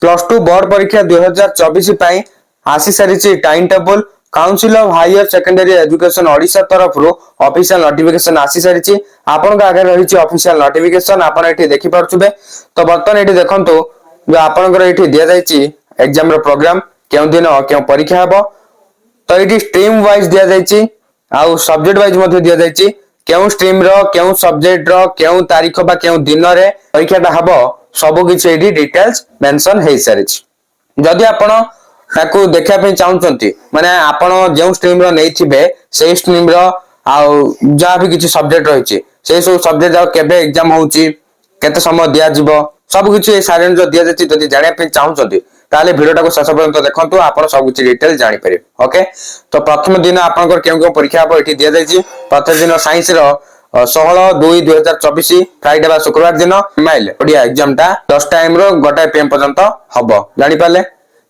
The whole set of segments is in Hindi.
प्लस टू बोर्ड परीक्षा 2024 ପାଇଁ आसी सारी time table council of higher secondary education Odisha तरफ ऑफिशियल नोटिफिकेशन आसी सारी आपण आगे रही ऑफिशियल नोटिफिकेशन आपण एठी देखि पारछुबे। तो बर्तन एठी देखंतु जो आपनकर एठी दिया जायछि एग्जाम रो प्रोग्राम केउ दिन केउ परीक्षा हेबो। तो ये स्ट्रीम वाइज दिया जायछि आउ सब्जेक्ट वाइज मध्ये दिया जायछि केउ स्ट्रीम रो केउ सब्जेक्ट रो केउ तारीख बा केउ दिन रे परीक्षाटा हबो सब किछ एठी डिटेल्स मेंशन हेइ सारिछि। जदि आपण ताकू देखा पे चाहउचंती माने आपण जेउ स्ट्रीम रो नैथिबे सेही स्ट्रीम रो आउ जा भी किछ सब्जेक्ट रहिछि से सब सब्जेक्ट जाउ केबे एग्जाम होउछि केते समय दिया जिवो सब किछ ए सारेन जो दिया जाछि जदि जानिया पे चाहउचंती ताले वीडियोटा को शेष पर्यंत देखंतु आपण सब किछ डिटेल जानि परिबे। ओके तो प्रथम दिन आपनकर केउ केउ परीक्षा हबो एठी दिया जायछि। प्रथम दिन साइंस रो 16/2/2024 फ्राइडे बा शुक्रवार दिन मेल ओडिया एग्जाम टा 10 टाइम रो 1 PM पर्यंत हबो जानि पाले।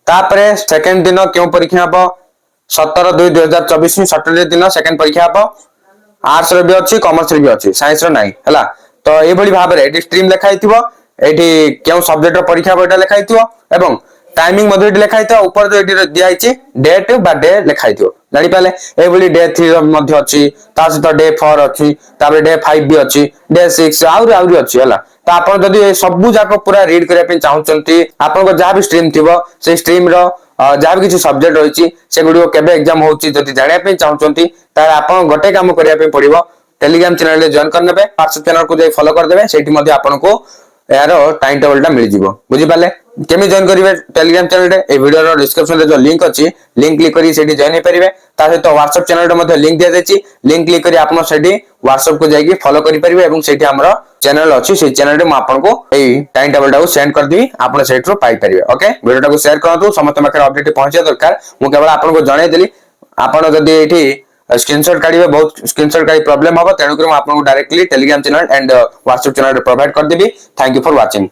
तापरे सेकंड दिन केउ परीक्षा हबो 17/2/2024 सैटरडे दिन सेकंड परीक्षा हबो। आर्ट्स रो भी अछि कॉमर्स रो भी अछि साइंस रो नाही हला। तो ए भली भाबरे एटी स्ट्रीम लेखाइथिबो एटी केउ सब्जेक्ट रो परीक्षा हबो एटा लेखाइथिबो एवं टाइमिंग मध्ये एटी लेखाइथिबो ऊपर जो एटी दिया आइछि डेट बा डे लेखाइथिबो जानि पाले। ए भली डे 3 रो मध्ये अछि ता सहित डे 4 अछि ताबे डे 5 भी अछि डे 6 आउरी अछि हला। तो आपण जदि सबु जाको पूरा रीड करिया पे चाहउचंती आपण को जा भी स्ट्रीम थिबो से स्ट्रीम रो जा भी किछ सब्जेक्ट रहिछि से गुडी केबे एग्जाम होउछि जदि जानिया पे चाहउचंती तार आपण गोटे काम करिया पे पड़िबो टेलीग्राम चैनल रे जॉइन कर नेबे व्हाट्सएप चैनल को जे फॉलो कर देबे सेठी मध्ये आपण को यारो टाइम टेबल टा मिल जिवो बुझि पाले। केमि जॉइन करिवे टेलीग्राम चैनल रे ए वीडियो रो डिस्क्रिप्शन रे जो लिंक अछि लिंक क्लिक करी सेठी जॉइन हे परिबे। ता सहित व्हाट्सएप चैनल रे मध्ये लिंक दिया जायछि लिंक क्लिक करी आपण सेठी व्हाट्सएप को जाईकी फॉलो करि परिबे एवं सेठी हमरो चैनल अछि से चैनल रे म आपण को एई टाइम टेबल टा को सेंड कर देबी आपण सेठी रो पाई परिबे। ओके वीडियो टा को शेयर करंतु समस्त माखर अपडेट पहुंचे दरकार मु केवल आपण को जणाई देली आपण जदी एठी स्क्रीनशॉट काढिबे बहुत स्क्रीनशॉट काढी प्रॉब्लम हबो तेनु कर म आपण को directly Telegram channel and WhatsApp channel रे प्रोवाइड कर देबी। Thank you for watching.